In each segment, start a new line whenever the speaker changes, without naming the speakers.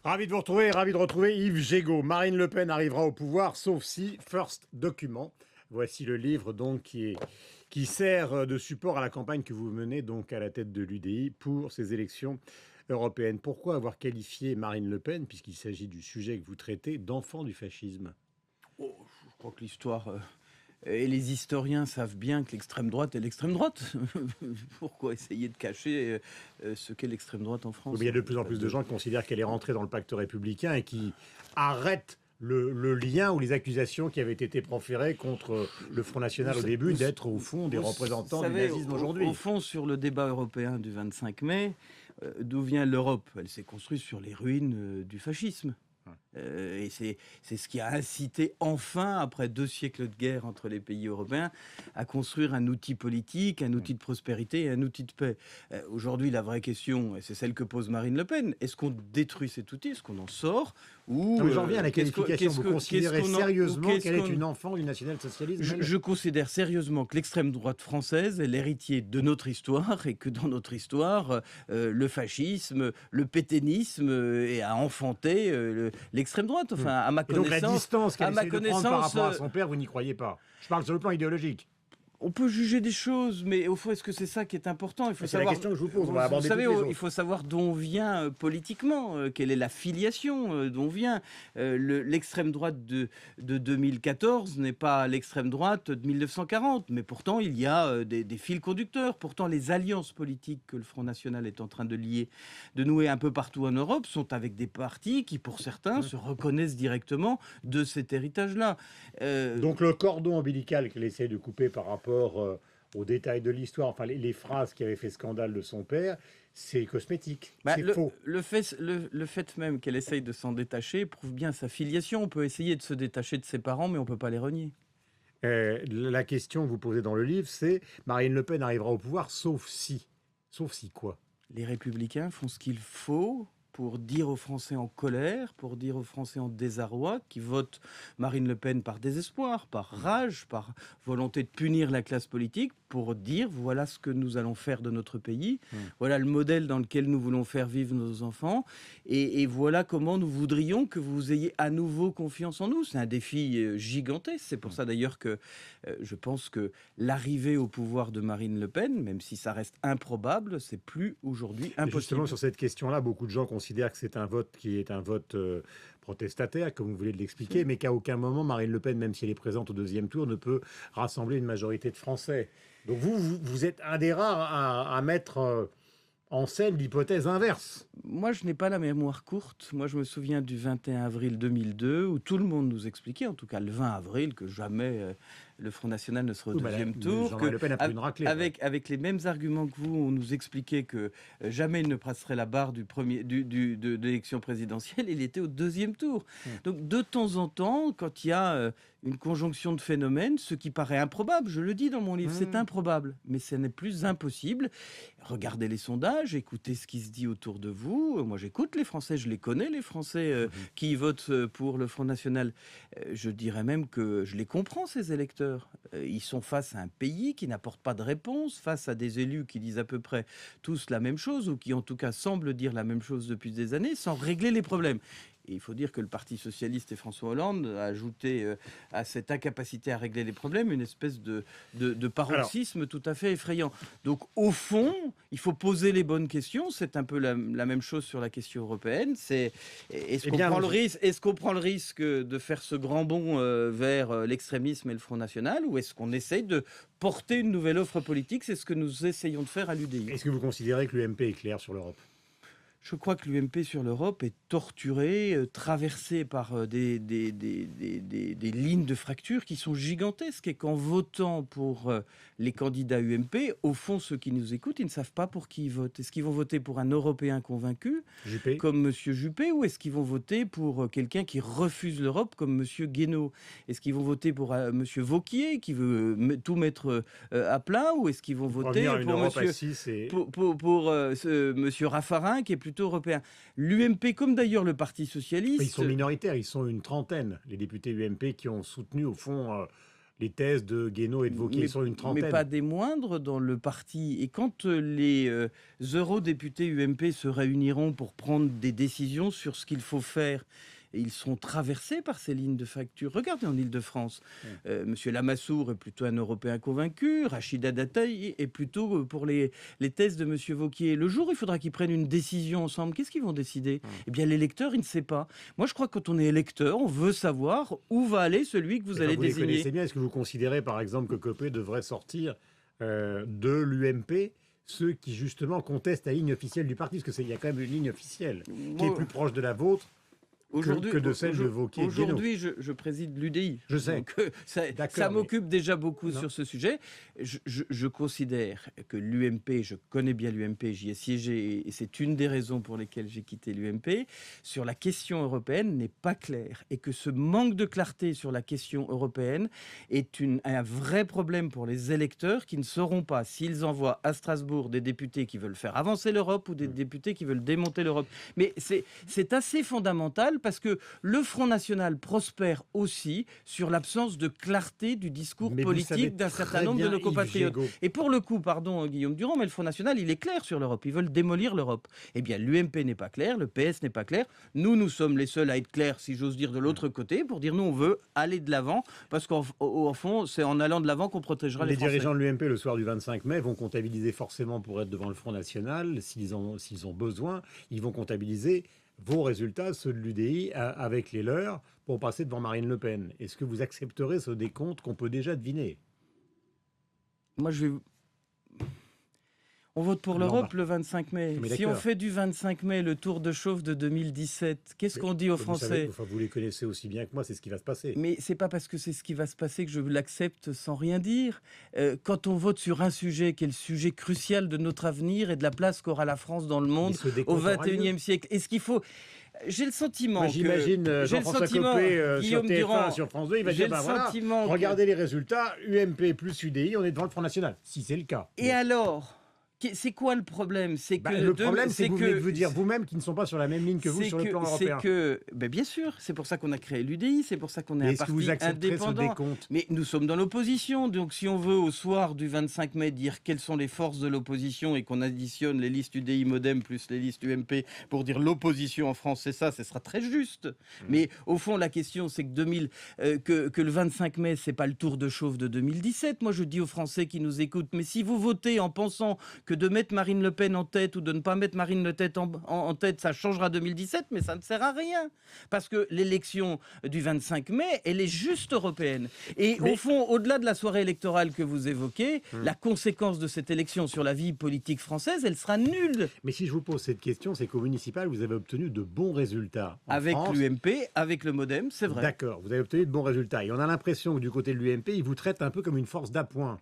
Ravi de vous retrouver, ravi de retrouver Yves Gégaud. Marine Le Pen arrivera au pouvoir, sauf si First Document. Voici le livre donc qui sert de support à la campagne que vous menez donc à la tête de l'UDI pour ces élections européennes. Pourquoi avoir qualifié Marine Le Pen, puisqu'il s'agit du sujet que vous traitez, d'enfant du fascisme?
Oh, je crois que l'histoire et les historiens savent bien que l'extrême droite est l'extrême droite. Pourquoi essayer de cacher ce qu'est l'extrême droite en
Oui,
France?
mais il y a de plus en plus de gens qui considèrent qu'elle est rentrée dans le pacte républicain et qui arrêtent le lien ou les accusations qui avaient été proférées contre le Front National au début d'être au fond des représentants du nazisme aujourd'hui.
Au fond, sur le débat européen du 25 mai, d'où vient l'Europe? Elle s'est construite sur les ruines du fascisme. Et c'est ce qui a incité enfin, après 2 siècles de guerre entre les pays européens, à construire un outil politique, un outil de prospérité et un outil de paix. Aujourd'hui, la vraie question, et c'est celle que pose Marine Le Pen, est-ce qu'on détruit cet outil? Est-ce qu'on en sort? Ou
Non, mais j'en reviens à la qualification. Vous considérez sérieusement qu'elle est une enfant du national-socialisme?
Je considère sérieusement que l'extrême droite française est l'héritier de notre histoire et que dans notre histoire, le fascisme, le pétainisme a enfanté l'extrême droite. Enfin, à ma
Et donc
connaissance,
la distance qu'elle essaie de prendre par rapport à son père, vous n'y croyez pas? Je parle sur le plan idéologique.
on peut juger des choses, mais au fond, est-ce que c'est ça qui est important? Il faut
C'est
savoir.
la question que je vous pose. On va
Vous
aborder
savez,
toutes les autres.
il faut savoir d'où on vient politiquement, quelle est la filiation d'où on vient. L'extrême droite de 2014 n'est pas l'extrême droite de 1940, mais pourtant il y a des fils conducteurs. Pourtant, les alliances politiques que le Front National est en train de nouer un peu partout en Europe, sont avec des partis qui, pour certains, se reconnaissent directement de cet héritage-là.
Donc le cordon ombilical qu'elle essaie de couper par rapport aux détails de l'histoire, enfin les phrases qui avaient fait scandale de son père, c'est cosmétique, c'est faux.
Le fait même qu'elle essaye de s'en détacher prouve bien sa filiation. On peut essayer de se détacher de ses parents, mais on ne peut pas les renier.
La question que vous posez dans le livre, c'est Marine Le Pen arrivera au pouvoir, sauf si. Sauf si quoi?
Les Républicains font ce qu'il faut pour dire aux Français en colère, pour dire aux Français en désarroi, qui votent Marine Le Pen par désespoir, par rage, par volonté de punir la classe politique, pour dire voilà ce que nous allons faire de notre pays, voilà le modèle dans lequel nous voulons faire vivre nos enfants, et voilà comment nous voudrions que vous ayez à nouveau confiance en nous. C'est un défi gigantesque. C'est pour ça d'ailleurs que je pense que l'arrivée au pouvoir de Marine Le Pen, même si ça reste improbable, c'est plus aujourd'hui impossible.
Justement, sur cette question-là, beaucoup de gens considèrent que c'est un vote qui est un vote protestataire, comme vous voulez de l'expliquer, mais qu'à aucun moment, Marine Le Pen, même si elle est présente au deuxième tour, ne peut rassembler une majorité de Français. Donc vous êtes un des rares à mettre en scène l'hypothèse inverse.
Moi, je n'ai pas la mémoire courte. Moi, je me souviens du 21 avril 2002, où tout le monde nous expliquait, en tout cas le 20 avril, que jamais le Front National ne serait au deuxième tour.
Jean-Marie Le Pen a pris une raclée.
Avec les mêmes arguments que vous, on nous expliquait que jamais il ne passerait la barre de l'élection présidentielle. Il était au deuxième tour. Donc, de temps en temps, quand il y a une conjonction de phénomènes, ce qui paraît improbable, je le dis dans mon livre, c'est improbable, mais ce n'est plus impossible. Regardez les sondages, écoutez ce qui se dit autour de vous. Moi, j'écoute les Français, je les connais, les Français qui votent pour le Front National. Je dirais même que je les comprends, ces électeurs. Ils sont face à un pays qui n'apporte pas de réponse, face à des élus qui disent à peu près tous la même chose, ou qui en tout cas semblent dire la même chose depuis des années, sans régler les problèmes. Et il faut dire que le Parti socialiste et François Hollande a ajouté à cette incapacité à régler les problèmes une espèce de paroxysme tout à fait effrayant. Donc au fond, il faut poser les bonnes questions. C'est un peu la même chose sur la question européenne. Est-ce qu'on prend le risque de faire ce grand bond vers l'extrémisme et le Front National, ou est-ce qu'on essaye de porter une nouvelle offre politique? C'est ce que nous essayons de faire à l'UDI.
Est-ce que vous considérez que l'UMP est clair sur l'Europe?
Je crois que l'UMP sur l'Europe est torturée, traversée par des lignes de fracture qui sont gigantesques, et qu'en votant pour les candidats UMP, au fond, ceux qui nous écoutent, ils ne savent pas pour qui ils votent. Est-ce qu'ils vont voter pour un Européen convaincu,
Juppé,
comme M. Juppé, ou est-ce qu'ils vont voter pour quelqu'un qui refuse l'Europe, comme M. Guénaud? Est-ce qu'ils vont voter pour M. Vauquier, qui veut tout mettre à plat, ou est-ce qu'ils vont voter pour M. Raffarin, qui est plutôt européen? L'UMP, comme d'ailleurs le Parti socialiste...
Ils sont minoritaires, ils sont une trentaine, les députés UMP qui ont soutenu, au fond, les thèses de Guénaud et de Wauquiez sont une trentaine.
Mais pas des moindres dans le parti. Et quand les eurodéputés UMP se réuniront pour prendre des décisions sur ce qu'il faut faire, et ils seront traversés par ces lignes de fracture. Regardez en Île-de-France. Monsieur Lamassoure est plutôt un Européen convaincu. Rachida Dataï est plutôt pour les thèses de Monsieur Wauquiez. Le jour où il faudra qu'ils prennent une décision ensemble, qu'est-ce qu'ils vont décider? Eh bien, l'électeur, il ne sait pas. Moi, je crois que quand on est électeur, on veut savoir où va aller celui que vous allez désigner.
Vous les connaissez bien. Est-ce que vous considérez, par exemple, que Copé devrait sortir de l'UMP ceux qui, justement, contestent la ligne officielle du parti? Parce qu'il y a quand même une ligne officielle qui est plus proche de la vôtre que de celle de Wauquiez.
Aujourd'hui, je préside l'UDI.
Je sais.
Donc, ça m'occupe déjà beaucoup sur ce sujet. Je considère que l'UMP, je connais bien l'UMP, j'y ai siégé et c'est une des raisons pour lesquelles j'ai quitté l'UMP, sur la question européenne n'est pas clair et que ce manque de clarté sur la question européenne est un vrai problème pour les électeurs qui ne sauront pas s'ils envoient à Strasbourg des députés qui veulent faire avancer l'Europe ou des députés qui veulent démonter l'Europe. Mais c'est assez fondamental parce que le Front National prospère aussi sur l'absence de clarté du discours politique d'un certain nombre de nos compatriotes. Et pour le coup, pardon Guillaume Durand, mais le Front National, il est clair sur l'Europe. Ils veulent démolir l'Europe. Eh bien, l'UMP n'est pas clair, le PS n'est pas clair. Nous sommes les seuls à être clairs, si j'ose dire, de l'autre côté, pour dire nous, on veut aller de l'avant, parce qu'au fond, c'est en allant de l'avant qu'on protégera les Français.
Les dirigeants de l'UMP, le soir du 25 mai, vont comptabiliser forcément pour être devant le Front National. S'ils ont besoin, ils vont comptabiliser vos résultats, ceux de l'UDI, avec les leurs, pour passer devant Marine Le Pen. Est-ce que vous accepterez ce décompte qu'on peut déjà deviner?
Moi, on vote pour l'Europe le 25 mai. Si on fait du 25 mai le tour de chauffe de 2017, qu'est-ce qu'on dit aux Français?
Vous les connaissez aussi bien que moi, c'est ce qui va se passer.
Mais c'est pas parce que c'est ce qui va se passer que je l'accepte sans rien dire. Quand on vote sur un sujet qui est le sujet crucial de notre avenir et de la place qu'aura la France dans le monde au 21e siècle, est-ce qu'il faut... J'ai le sentiment
j'imagine Jean-François Copé sur TF1, sur France 2, il va dire, regardez les résultats, UMP plus UDI, on est devant le Front National, si c'est le cas.
Et alors, c'est quoi le problème?
C'est que le problème, c'est que vous venez de vous dire vous-même qu'ils ne sont pas sur la même ligne que vous sur le plan européen.
Bien sûr, c'est pour ça qu'on a créé l'UDI, c'est pour ça qu'on est un parti indépendant. Mais nous sommes dans l'opposition, donc si on veut au soir du 25 mai dire quelles sont les forces de l'opposition et qu'on additionne les listes UDI Modem plus les listes UMP pour dire l'opposition en France, c'est ça, ce sera très juste. Mais au fond, la question, c'est que le 25 mai, c'est pas le tour de chauffe de 2017. Moi, je dis aux Français qui nous écoutent, mais si vous votez en pensant que de mettre Marine Le Pen en tête ou de ne pas mettre Marine Le Pen en tête, ça changera 2017, mais ça ne sert à rien. Parce que l'élection du 25 mai, elle est juste européenne. Et au fond, au-delà de la soirée électorale que vous évoquez, la conséquence de cette élection sur la vie politique française, elle sera nulle.
Mais si je vous pose cette question, c'est qu'au municipal, vous avez obtenu de bons résultats.
Avec l'UMP, avec le Modem, c'est vrai.
D'accord, vous avez obtenu de bons résultats. Et on a l'impression que du côté de l'UMP, ils vous traitent un peu comme une force d'appoint.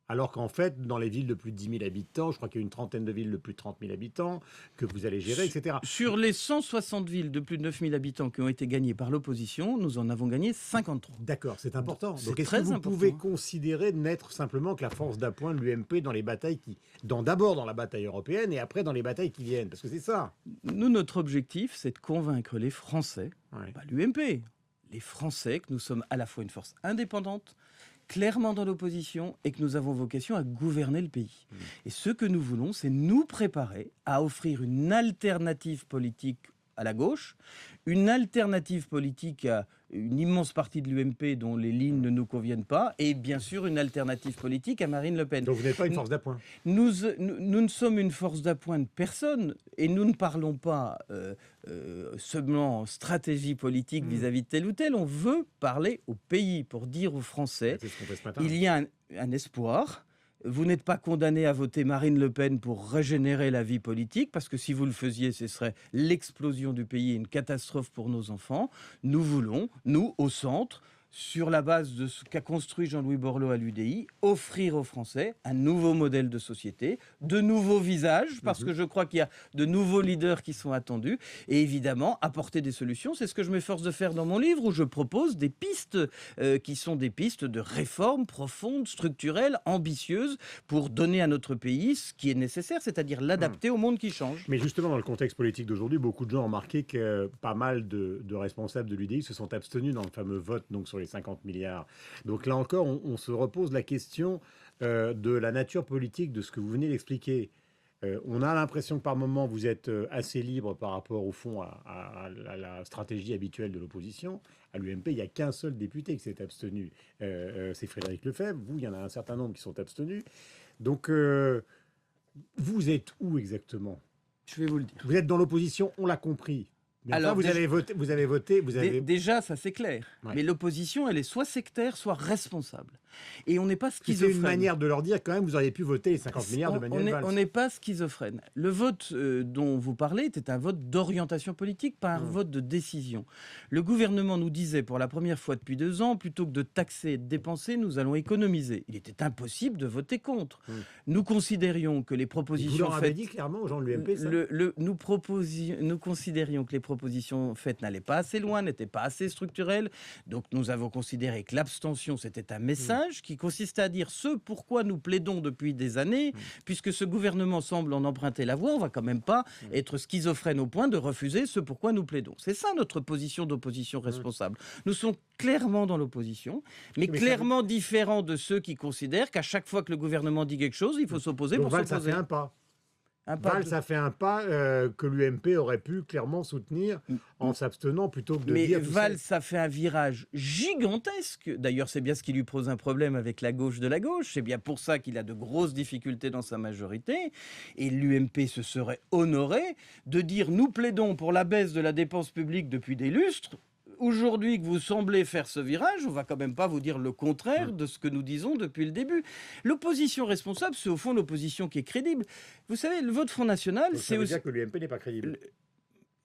Alors qu'en fait, dans les villes de plus de 10 000 habitants, je crois qu'il y a une trentaine de villes de plus de 30 000 habitants que vous allez gérer, etc.
Sur les 160 villes de plus de 9 000 habitants qui ont été gagnées par l'opposition, nous en avons gagné 53.
D'accord, c'est important. Donc est-ce que vous pouvez considérer n'être simplement que la force d'appoint de l'UMP dans les batailles d'abord dans la bataille européenne et après dans les batailles qui viennent? Parce que c'est ça.
Nous, notre objectif, c'est de convaincre les Français, pas l'UMP, les Français, que nous sommes à la fois une force indépendante, clairement dans l'opposition et que nous avons vocation à gouverner le pays. Et ce que nous voulons, c'est nous préparer à offrir une alternative politique à la gauche, une alternative politique à une immense partie de l'UMP dont les lignes ne nous conviennent pas, et bien sûr une alternative politique à Marine Le Pen.
Donc vous n'êtes pas une force d'appoint.
Nous ne sommes une force d'appoint de personne, et nous ne parlons pas seulement stratégie politique vis-à-vis de tel ou tel. On veut parler au pays pour dire aux Français, il y a un espoir. Vous n'êtes pas condamné à voter Marine Le Pen pour régénérer la vie politique, parce que si vous le faisiez, ce serait l'explosion du pays et une catastrophe pour nos enfants. Nous voulons, nous, au centre, sur la base de ce qu'a construit Jean-Louis Borloo à l'UDI, offrir aux Français un nouveau modèle de société, de nouveaux visages, parce que je crois qu'il y a de nouveaux leaders qui sont attendus, et évidemment apporter des solutions. C'est ce que je m'efforce de faire dans mon livre, où je propose des pistes qui sont des pistes de réformes profondes, structurelles, ambitieuses, pour donner à notre pays ce qui est nécessaire, c'est-à-dire l'adapter au monde qui change.
Mais justement, dans le contexte politique d'aujourd'hui, beaucoup de gens ont remarqué que pas mal de responsables de l'UDI se sont abstenus dans le fameux vote donc sur sur les 50 milliards. Donc là encore, on se repose la question de la nature politique de ce que vous venez d'expliquer. On a l'impression que par moment, vous êtes assez libre par rapport, au fond, à la stratégie habituelle de l'opposition. À l'UMP, il n'y a qu'un seul député qui s'est abstenu. C'est Frédéric Lefebvre. Vous, il y en a un certain nombre qui sont abstenus. Donc, vous êtes où exactement?
Je vais vous le dire.
Vous êtes dans l'opposition, on l'a compris. Mais enfin,
Alors,
vous avez voté.
Déjà, ça c'est clair.
Ouais.
Mais l'opposition, elle est soit sectaire, soit responsable. Et on n'est pas
C'est
schizophrène.
une manière de leur dire quand même, vous auriez pu voter les 50 milliards de Manuel Valls.
On n'est pas schizophrène. Le vote dont vous parlez était un vote d'orientation politique, pas un vote de décision. Le gouvernement nous disait pour la première fois depuis 2 ans, plutôt que de taxer et de dépenser, nous allons économiser. Il était impossible de voter contre. Nous considérions que les propositions
Vous leur avez
faites...
dit clairement aux gens de l'UMP ça
Nous considérions que les propositions faites n'allaient pas assez loin, n'étaient pas assez structurelles. Donc nous avons considéré que l'abstention, c'était un message qui consistait à dire ce pourquoi nous plaidons depuis des années, puisque ce gouvernement semble en emprunter la voie, on va quand même pas être schizophrène au point de refuser ce pourquoi nous plaidons. C'est ça notre position d'opposition responsable. Nous sommes clairement dans l'opposition, mais clairement différents de ceux qui considèrent qu'à chaque fois que le gouvernement dit quelque chose, il faut s'opposer pour s'opposer.
Ça fait un pas. Ça fait un pas que l'UMP aurait pu clairement soutenir en s'abstenant plutôt que de dire...
Mais Valls, ça fait un virage gigantesque. D'ailleurs, c'est bien ce qui lui pose un problème avec la gauche de la gauche. C'est bien pour ça qu'il a de grosses difficultés dans sa majorité. Et l'UMP se serait honoré de dire « Nous plaidons pour la baisse de la dépense publique depuis des lustres ». Aujourd'hui que vous semblez faire ce virage, on va quand même pas vous dire le contraire de ce que nous disons depuis le début. L'opposition responsable, c'est au fond l'opposition qui est crédible. Vous savez, le vote Front National, c'est aussi...
Ça veut dire que l'UMP n'est pas crédible.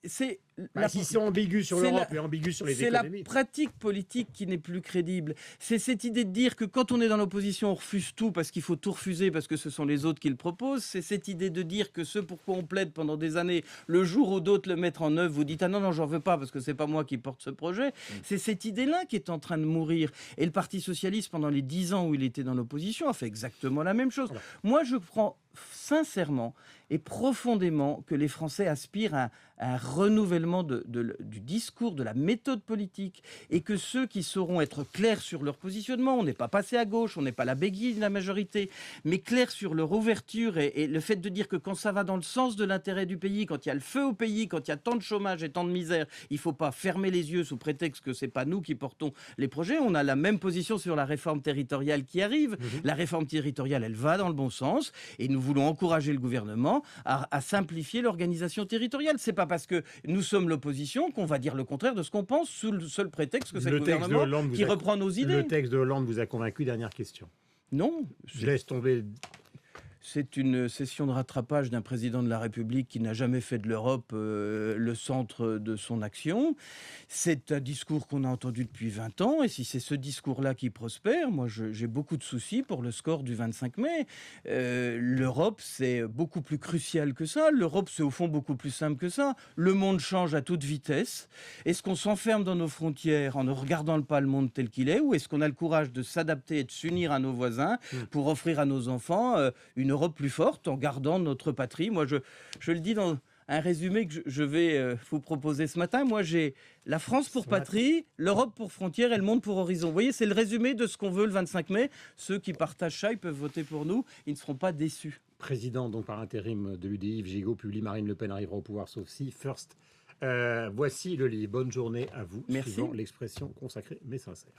C'est
si c'est ambigu sur l'Europe et ambigu sur les économies...
C'est la pratique politique qui n'est plus crédible. C'est cette idée de dire que quand on est dans l'opposition, on refuse tout parce qu'il faut tout refuser parce que ce sont les autres qui le proposent. C'est cette idée de dire que ce pourquoi on plaide pendant des années, le jour où d'autres le mettent en œuvre, vous dites « Ah non, non, j'en veux pas parce que c'est pas moi qui porte ce projet ». C'est cette idée-là qui est en train de mourir. Et le Parti Socialiste, pendant les 10 ans où il était dans l'opposition, a fait exactement la même chose. Voilà. Moi, je crois sincèrement et profondément que les Français aspirent à un renouvellement du discours, de la méthode politique, et que ceux qui sauront être clairs sur leur positionnement, on n'est pas passé à gauche, on n'est pas la béquille de la majorité, mais clairs sur leur ouverture et le fait de dire que quand ça va dans le sens de l'intérêt du pays, quand il y a le feu au pays, quand il y a tant de chômage et tant de misère, il ne faut pas fermer les yeux sous prétexte que ce n'est pas nous qui portons les projets. On a la même position sur la réforme territoriale qui arrive. La réforme territoriale, elle va dans le bon sens, et nous voulons encourager le gouvernement à simplifier l'organisation territoriale. C'est pas parce que nous sommes l'opposition qu'on va dire le contraire de ce qu'on pense sous le seul prétexte que c'est le gouvernement qui reprend nos idées.
Le texte de Hollande vous a convaincu, dernière question.
Non.
Je laisse tomber...
C'est une session de rattrapage d'un président de la République qui n'a jamais fait de l'Europe le centre de son action. C'est un discours qu'on a entendu depuis 20 ans. Et si c'est ce discours-là qui prospère, moi j'ai beaucoup de soucis pour le score du 25 mai. L'Europe, c'est beaucoup plus crucial que ça. L'Europe, c'est au fond beaucoup plus simple que ça. Le monde change à toute vitesse. Est-ce qu'on s'enferme dans nos frontières en ne regardant pas le monde tel qu'il est, ou est-ce qu'on a le courage de s'adapter et de s'unir à nos voisins pour offrir à nos enfants une Europe plus forte en gardant notre patrie? Moi, je le dis dans un résumé que je vais vous proposer ce matin. Moi, j'ai la France pour patrie, l'Europe pour frontière et le monde pour horizon. Vous voyez, c'est le résumé de ce qu'on veut le 25 mai. Ceux qui partagent ça, ils peuvent voter pour nous. Ils ne seront pas déçus.
Président, donc par intérim de l'UDI, Yves Gégaud publie Marine Le Pen arrivera au pouvoir sauf si First. Voici le livre. Bonne journée à vous.
Merci.
Suivant l'expression consacrée mais sincère.